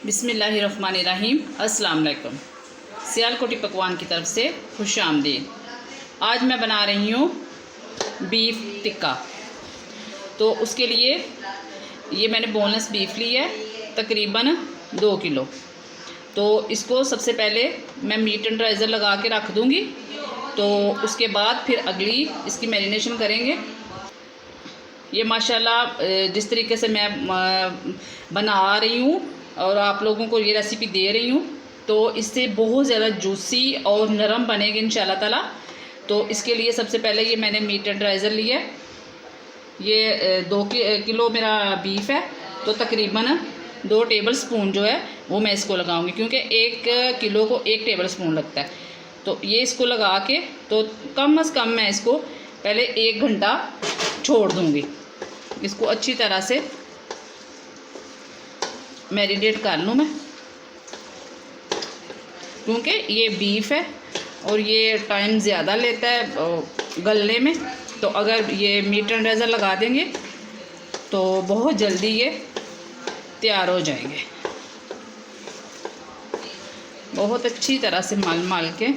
बिस्मिल्लाहिर्रहमानिर्रहीम। अस्सलाम वालेकुम। सियालकोटी पकवान की तरफ से खुश आमदीद। आज मैं बना रही हूँ बीफ टिक्का। तो उसके लिए ये मैंने बोनलेस बीफ ली है, तकरीबन 2 किलो। तो इसको सबसे पहले मैं मीट टेंडराइज़र लगा के रख दूँगी। तो उसके बाद फिर अगली इसकी मैरिनेशन करेंगे। ये माशाल्लाह जिस तरीके से मैं बना रही हूँ और आप लोगों को ये रेसिपी दे रही हूँ, तो इससे बहुत ज़्यादा जूसी और नरम बनेगी इंशाल्लाह ताला। तो इसके लिए सबसे पहले ये मैंने मीट टेंडराइज़र लिया है। ये 2 किलो मेरा बीफ है, तो तकरीबन 2 टेबल स्पून जो है वो मैं इसको लगाऊंगी, क्योंकि 1 किलो को 1 टेबल स्पून लगता है। तो ये इसको लगा के तो कम से कम मैं इसको पहले 1 घंटा छोड़ दूँगी। इसको अच्छी तरह से मैरिनेट कर लूँ मैं, क्योंकि ये बीफ है और ये टाइम ज़्यादा लेता है गलने में। तो अगर ये मीट टेंडराइज़र लगा देंगे तो बहुत जल्दी ये तैयार हो जाएंगे। बहुत अच्छी तरह से मल के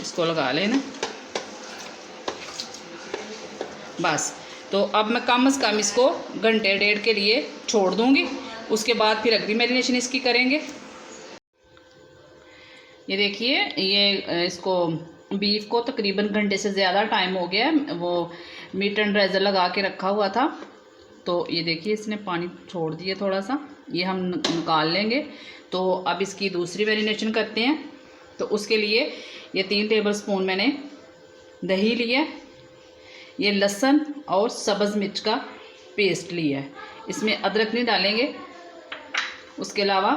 इसको लगा लेना बस। तो अब मैं कम से कम इसको घंटे डेढ़ के लिए छोड़ दूँगी। उसके बाद फिर अगली मैरिनेशन इसकी करेंगे। ये देखिए, ये इसको बीफ को तकरीबन घंटे से ज़्यादा टाइम हो गया है। वो मीट टेंडराइज़र लगा के रखा हुआ था। तो ये देखिए, इसने पानी छोड़ दिया थोड़ा सा, ये हम निकाल लेंगे। तो अब इसकी दूसरी मैरिनेशन करते हैं। तो उसके लिए ये 3 टेबल स्पून मैंने दही लिया है। ये लहसुन और सब्ज़ मिर्च का पेस्ट लिया है, इसमें अदरक नहीं डालेंगे। उसके अलावा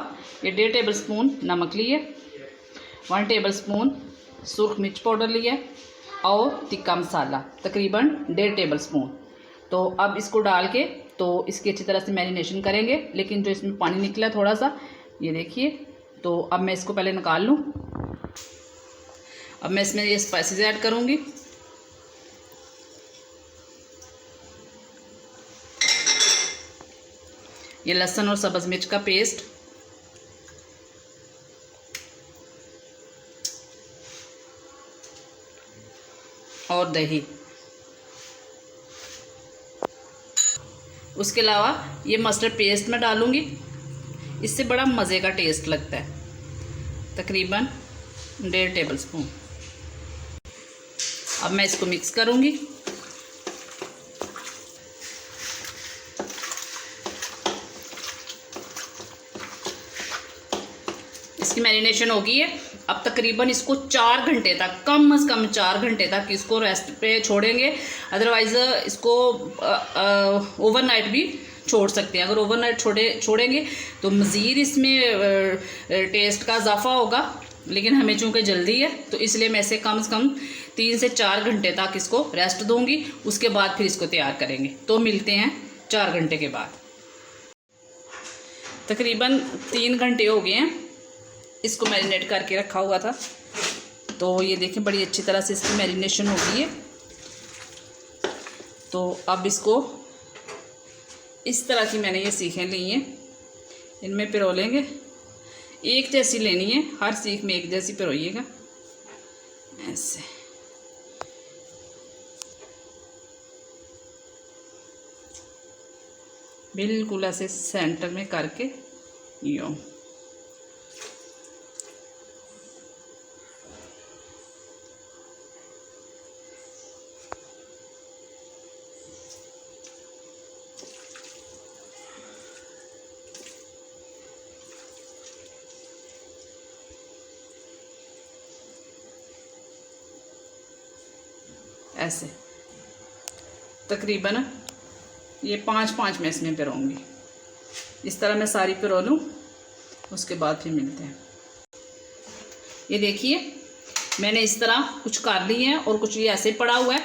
ये 1.5 टेबल स्पून नमक लिए, 1 टेबल स्पून सुर्ख मिर्च पाउडर लिया और तिक्का मसाला तकरीबन 1.5 टेबल स्पून। तो अब इसको डाल के तो इसकी अच्छी तरह से मैरिनेशन करेंगे। लेकिन जो इसमें पानी निकला थोड़ा सा, ये देखिए। तो अब मैं इसको पहले निकाल लूँ। अब मैं इसमें ये स्पाइसेस ऐड करूँगी। ये लहसुन और सब्ज़ मिर्च का पेस्ट, और दही। उसके अलावा ये मस्टर्ड पेस्ट मैं डालूँगी, इससे बड़ा मज़े का टेस्ट लगता है। तकरीबन 1.5 टेबल स्पून। अब मैं इसको मिक्स करूँगी। इसकी मैरिनेशन हो गई है। अब तकरीबन इसको 4 घंटे तक, कम से कम 4 घंटे तक इसको रेस्ट पे छोड़ेंगे। अदरवाइज़ इसको ओवरनाइट भी छोड़ सकते हैं। अगर ओवरनाइट छोड़ेंगे तो मज़ीद इसमें टेस्ट का इजाफा होगा। लेकिन हमें चूँकि जल्दी है, तो इसलिए मैं इसे कम से कम 3 से 4 घंटे तक इसको रेस्ट दूँगी। उसके बाद फिर इसको तैयार करेंगे। तो मिलते हैं 4 घंटे के बाद। तकरीबन 3 घंटे हो गए हैं इसको मैरिनेट करके रखा हुआ था। तो ये देखें, बड़ी अच्छी तरह से इसकी मैरिनेशन हो गई है। तो अब इसको इस तरह की मैंने ये सीखें ली हैं, इनमें पिरो लेंगे। एक जैसी लेनी है, हर सीख में एक जैसी पिरोइएगा, ऐसे। बिल्कुल ऐसे सेंटर में करके यूँ। ऐसे तकरीबन ये 5-5 में इसमें पिरोऊंगी। इस तरह मैं सारी पिरो लूँ, उसके बाद फिर मिलते हैं। ये देखिए, मैंने इस तरह कुछ कर ली है और कुछ ये ऐसे पड़ा हुआ है।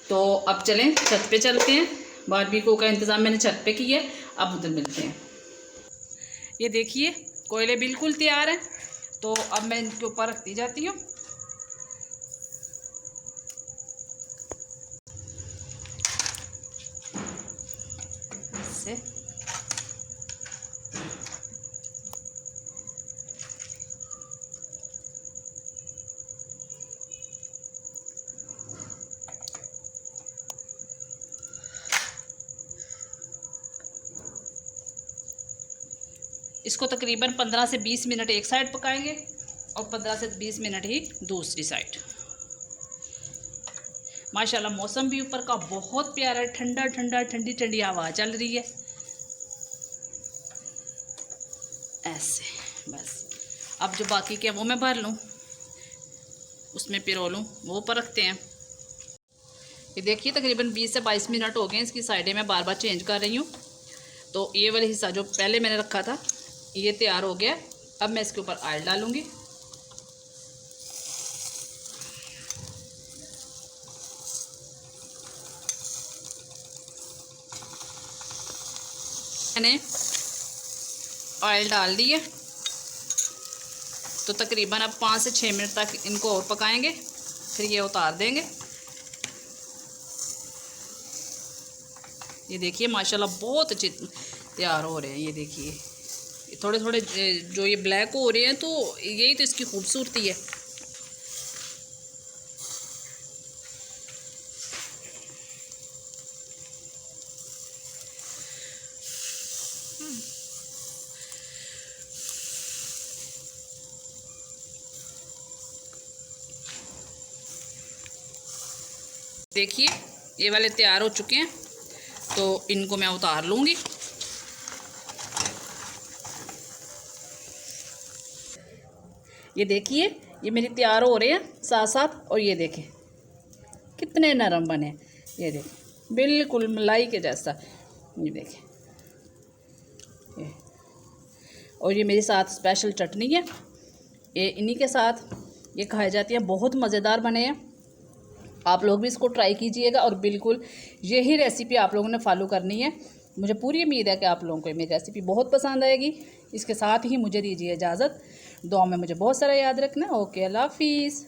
तो अब चलें, छत पे चलते हैं। बारबेक्यू का इंतज़ाम मैंने छत पे किया है, अब उधर मिलते हैं। ये देखिए, कोयले बिल्कुल तैयार हैं। तो अब मैं इनके ऊपर रखती जाती हूँ। इसको तकरीबन 15 से 20 मिनट एक साइड पकाएंगे और 15 से 20 मिनट ही दूसरी साइड। माशाल्लाह मौसम भी ऊपर का बहुत प्यारा है, ठंडा ठंडा ठंडी ठंडी हवा चल रही है। ऐसे बस अब जो बाकी के वो मैं भर लूँ, उसमें पिरो लूँ, वो ऊपर रखते हैं। ये देखिए तकरीबन 20 से 22 मिनट हो गए, इसकी साइडें मैं बार बार चेंज कर रही हूँ। तो ये वाला हिस्सा जो पहले मैंने रखा था ये तैयार हो गया। अब मैं इसके ऊपर ऑयल डालूँगी। मैंने ऑयल डाल दी है, तो तकरीबन अब 5 से 6 मिनट तक इनको और पकाएंगे, फिर ये उतार देंगे। ये देखिए माशाल्लाह बहुत अच्छे तैयार हो रहे हैं। ये देखिए थोड़े थोड़े जो ये ब्लैक हो रहे हैं, तो यही तो इसकी खूबसूरती है। देखिए ये वाले तैयार हो चुके हैं, तो इनको मैं उतार लूँगी। ये देखिए ये मेरी तैयार हो रहे हैं साथ साथ, और ये देखें कितने नरम बने। ये देखें बिल्कुल मलाई के जैसा। ये देखें ये, और ये मेरे साथ स्पेशल चटनी है, ये इन्हीं के साथ ये खाई जाती है। बहुत मज़ेदार बने हैं। आप लोग भी इसको ट्राई कीजिएगा और बिल्कुल यही रेसिपी आप लोगों ने फॉलो करनी है। मुझे पूरी उम्मीद है कि आप लोगों को मेरी रेसिपी बहुत पसंद आएगी। इसके साथ ही मुझे दीजिए इजाज़त। दुआ में मुझे बहुत सारा याद रखना। ओके, अल्लाह हाफिज़।